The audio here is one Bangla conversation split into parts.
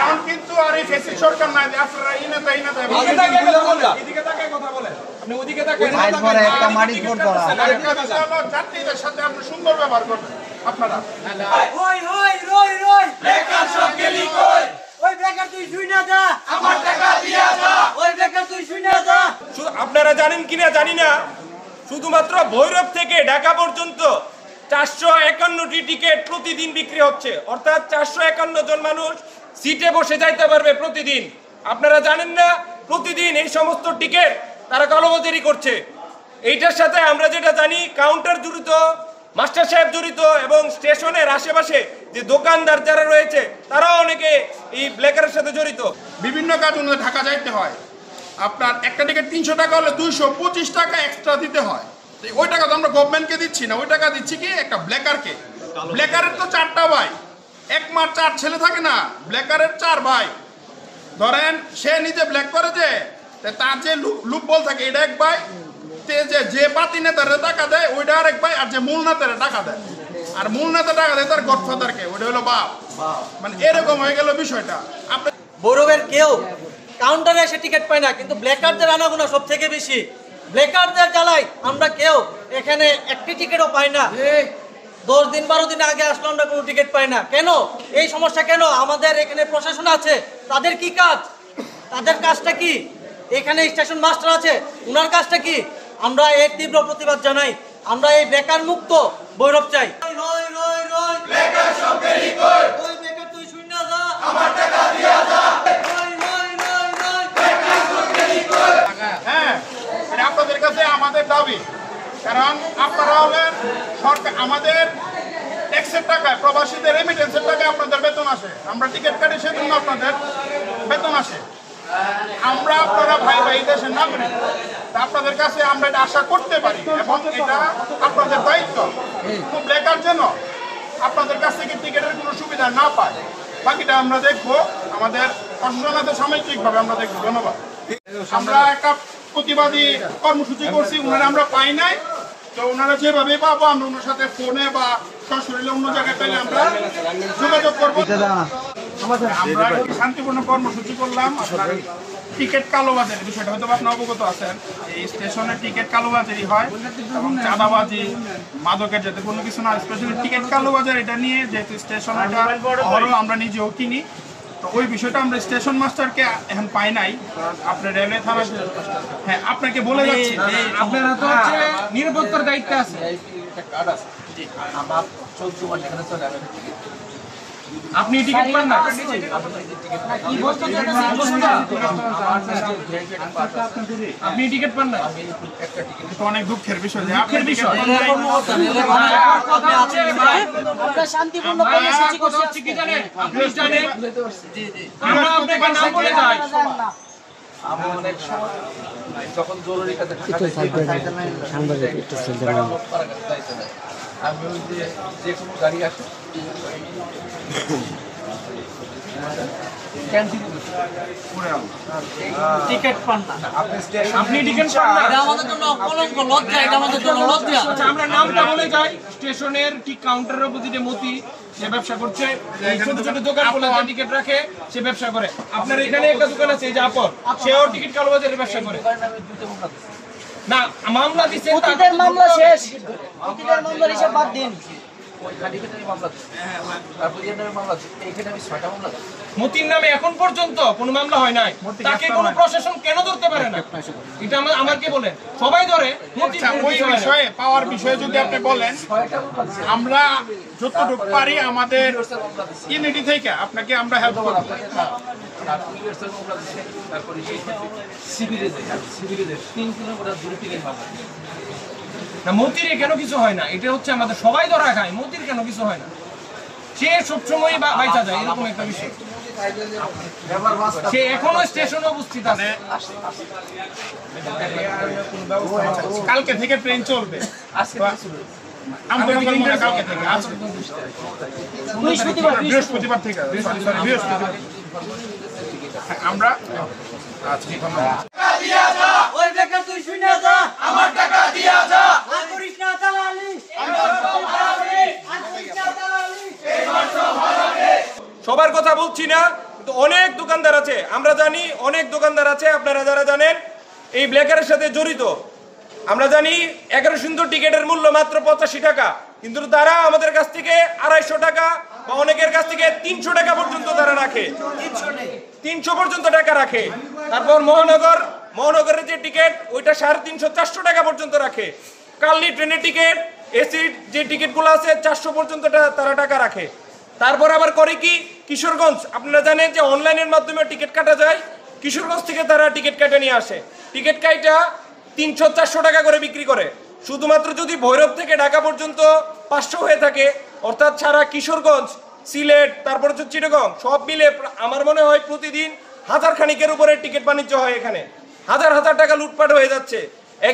এখন কিন্তু আর এই ফেসিস সরকার নাই যে আপনারা ইনাতে এদিকে তাকায় কথা বলেন আপনি ওদিকে তাকায় একটা মাটি ফোর করা যাত্রীদের সাথে আপনি সুন্দর ব্যবহার করবেন আপনারা ওই ওই রই রই বেকার সব গেলি কই ওই বেকার তুই শুই না যা আমার টাকা দিয়া যা ওই বেকার তুই শুই না যা। আপনারা জানেন কিনা জানি না, শুধুমাত্র ভৈরব থেকে ঢাকা পর্যন্ত 451টি টিকিট প্রতিদিন বিক্রি হচ্ছে, অর্থাৎ 451 জন মানুষ সিটে বসে যাইতে পারবে প্রতিদিন। আপনারা জানেন না প্রতিদিন এই সমস্ত টিকিট তারা কালোবাজারি করছে। এইটার সাথে আমরা যেটা জানি কাউন্টার জড়িত, মাস্টার সাহেব জড়িত এবং স্টেশনের আশেপাশে যে দোকানদার যারা রয়েছে তারাও অনেকে এই ব্ল্যাকের সাথে জড়িত। বিভিন্ন কাজ অনুযায়ী ঢাকা যাইতে হয়, আপনার একটা টিকিট 300 টাকা হলে 225 টাকা এক্সট্রা দিতে হয়। ওই টাকা তো আমরা গভর্নমেন্টকে দিচ্ছি না, ওই টাকা দিচ্ছি কি একটা ব্ল্যাকারকে। ব্ল্যাকারের তো 4টা ভাই, এক মার 4 ছেলে থাকে না, ব্ল্যাকারের 4 ভাই। ধরেন সে নিজে ব্ল্যাক করে যে তার যে লুপ বল থাকে এটা এক ভাই, যে পাতি নেতারে টাকা দেয় ওইটা আরেক ভাই, আর যে মূল নেতারে টাকা দেয় আর মূল নেতা টাকা দেয় তার গডফাদারকে, ওইটা হলো বাপ। মানে এরকম হয়ে গেল বিষয়টা। আপনি ভৈরবের কেউ কাউন্টারে এসে টিকিট পায় না, কিন্তু ব্ল্যাকারদের আনাগোনা সব থেকে বেশি। ব্ল্যাকারদের জ্বালায় আমরা কেউ এখানে একটি টিকিটও পাই না। 10 দিন 12 দিন আগে আসলে আমরা কোনো টিকিট পাই না। কেন এই সমস্যা? কেন আমাদের এখানে প্রশাসন আছে, তাদের কি কাজ? তাদের কাজটা কি? এখানে স্টেশন মাস্টার আছে, ওনার কাজটা কি? আমরা এর তীব্র প্রতিবাদ জানাই। আমরা এই বেকার মুক্ত ভৈরব চাই। বেকার সব গেলি কই ওই বেকার তুই শুই না যা আমার টাকা দিয়া যা বেকার সব গেলি কই। হ্যাঁ, এটা আপনাদের কাছে আমাদের দাবি, কারণ আপনারা হলেন সরকার। আমাদের ট্যাক্সের টাকায়, প্রবাসীদের রেমিটেন্সের টাকায় আপনাদের বেতন আসে, আমরা টিকিট কাটি সেজন্য আপনাদের বেতন আসে। আমরা আপনারা ভাই ভাই দেশের নাগরিক, তা আপনাদের কাছে আমরা এটা আশা করতে পারি এবং এটা আপনাদের দায়িত্ব। খুব ব্ল্যাকার যেন আপনাদের কাছ থেকে টিকিটের কোনো সুবিধা না পায়। বাকিটা আমরা দেখবো, আমাদের প্রশাসনের সাময়িকভাবে আমরা দেখবো। ধন্যবাদ। আমরা একটা প্রতিবাদী কর্মসূচি করছি, ওনারা আমরা পাই নাই, তো ওনারা যেভাবে পাবো আমরা ওনার সাথে ফোনে বা সশরীরে অন্য জায়গায় পেলে আমরা যোগাযোগ করবো। আমরা শান্তিপূর্ণ কর্মসূচি করলাম। আপনার টিকিট কালোবাজারের বিষয়টা হয়তো আপনি অবগত আছেন, এই স্টেশনের টিকিট কালোবাজারি হয় এবং চাঁদাবাজি, মাদকের যাতে কোনো কিছু না, স্পেশালি টিকিট কালোবাজার এটা নিয়ে, যেহেতু স্টেশন এটা আমরা নিজেও কিনি, তো ওই বিষয়টা আমরা স্টেশন মাস্টারকে এখন পাই নাই। আপনার রেলওয়ে থানা, হ্যাঁ আপনাকে বলে যাচ্ছি, আপনারা তো হচ্ছে নিরাপত্তার দায়িত্বে আছে। আপনি টিকিট পান না? কি বলছেন? আপনি টিকিট পান না? এটা অনেক দুঃখের বিষয়। দুঃখের বিষয় আমরা শান্তিপূর্ণ কর্মসূচি করছি কি জানেন? আপনি জানেন আমরা আপনাকে নাম বলে যাই। আমি অনেক সময় যখন জরুরি কাজে আমি ওই যে কোনো গাড়ি আসে টিকিট পান না। আপনি টিকিট পান না? এটা আমাদের জন্য কলঙ্ক, লজ্জা। এটা আমাদের জন্য লজ্জা। আচ্ছা, আমরা নামটা বলে যাই। স্টেশনের ঠিক কাউন্টারের উপর যে মতি, সে ব্যবসা করছে, এই ছোট ছোট দোকান বলে যে টিকিট রাখে, সে ব্যবসা করে। আপনার এখানে একটা দোকান আছে, এই যে আপন, সেও টিকিট কালোবাজারের ব্যবসা করে। না, মামলা দিচ্ছে, অতীতের মামলা শেষ। অতীতের মামলার হিসাব বাদ দিন। মতির নামে এখন পর্যন্ত কোনো মামলা হয় নাই, তাকে কোনো প্রশাসন কেন ধরতে পারে না? এটা আমার কি বলেন, সবাই ধরে। ওই বিষয়ে পাওয়ার বিষয়ে যদি আপনি বলেন, আমরা যতটুকু পারি আমাদের ইউনিটি থেকে আপনাকে আমরা হেল্প করব। না, মতির কেন কিছু হয় না? এটা হচ্ছে আমাদের সবাই ধরা খায়, মতির কেন কিছু হয় না? সে সবসময় বাইচা যায়, এরকম একটা বিষয়। সে এখনো স্টেশনে উপস্থিত আছে। কালকে থেকে ট্রেন চলবে, কালকে থেকে বৃহস্পতিবার থেকে আমরা। আচ্ছা, ধন্যবাদ। ওই বেকার তুই শুই না যা আমার টাকা দিয়া যা আর করিস না দালালি। সবার কথা বলছি না, কিন্তু অনেক দোকানদার আছে, আমরা জানি অনেক দোকানদার আছে, আপনারা যারা জানেন এই ব্ল্যাকারের সাথে জড়িত। আমরা জানি 1100 টিকিটের মূল্য মাত্র 85 টাকা, কিন্তু তারা আমাদের কাছ থেকে 250 টাকা বা অনেকের কাছ থেকে 300 টাকা পর্যন্ত তারা রাখে, 300 পর্যন্ত টাকা রাখে। তারপর মহানগরের যে টিকিট ওইটা 350-400 টাকা পর্যন্ত রাখে। কালনি ট্রেনের টিকিট, এসির যে টিকিটগুলো আছে 400 পর্যন্ত তারা টাকা রাখে। তারপর আবার করে কি, কিশোরগঞ্জ, আপনারা জানেন যে অনলাইনের মাধ্যমে টিকিট কাটা যায়, কিশোরগঞ্জ থেকে তারা টিকিট কাটা নিয়ে আসে, টিকিট কাইটা 300-400 টাকা করে বিক্রি করে। শুধুমাত্র যদি ভৈরব থেকে ঢাকা পর্যন্ত 500 হয়ে থাকে, অর্থাৎ সারা কিশোরগঞ্জ, সিলেট, তারপর হচ্ছে চিটাগং সব মিলে আমার মনে হয় প্রতিদিন 1000 খানিকের উপরে টিকিট বাণিজ্য হয়। এখানে হাজার হাজার টাকা লুটপাট হয়ে যাচ্ছে।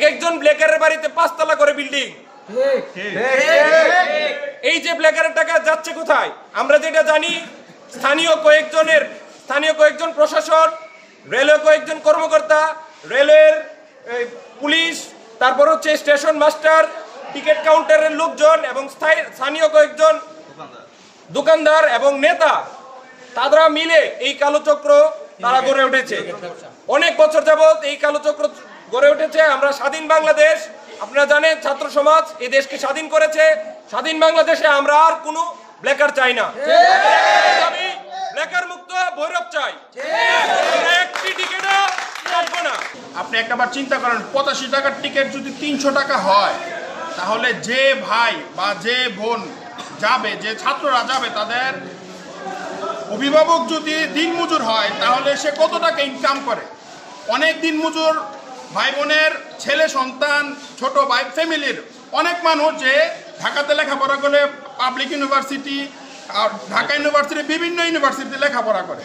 একজন ব্ল্যাকারের বাড়িতে 5 তলা করে বিল্ডিং। এই যে ব্ল্যাকারের টাকা যাচ্ছে কোথায়? আমরা যেটা জানি, স্থানীয় কয়েকজন প্রশাসন, রেলওয়ে কয়েকজন কর্মকর্তা, রেলের পুলিশ, তারপর হচ্ছে স্টেশন মাস্টার, টিকিট কাউন্টারের লোকজন এবং স্থানীয় কয়েকজন দোকানদার এবং নেতা, তারা মিলে এই কালো চক্র তারা গড়ে উঠেছে। অনেক বছর যাবত এই কালো চক্র গড়ে উঠেছে। আমরা স্বাধীন বাংলাদেশ, আপনারা জানেন ছাত্র সমাজ এই দেশকে স্বাধীন করেছে। স্বাধীন বাংলাদেশে আমরা আর কোনো ব্ল্যাকার চাই না, আমি ব্ল্যাকার মুক্ত ভৈরব চাই, একটি টিকিটও কাটবো না। আপনি একবার চিন্তা করেন, 85 টাকার টিকিট যদি 300 টাকা হয়, তাহলে যে ভাই বা যে বোন যাবে, যে ছাত্ররা যাবে, তাদের অভিভাবক যদি দিনমজুর হয়, তাহলে সে কত টাকা ইনকাম করে? অনেক দিনমজুর ভাই বোনের ছেলে সন্তান, ছোট ভাই ফ্যামিলির অনেক মানুষ যে ঢাকাতে লেখাপড়া করে, পাবলিক ইউনিভার্সিটি আর ঢাকা ইউনিভার্সিটি, বিভিন্ন ইউনিভার্সিটিতে লেখাপড়া করে।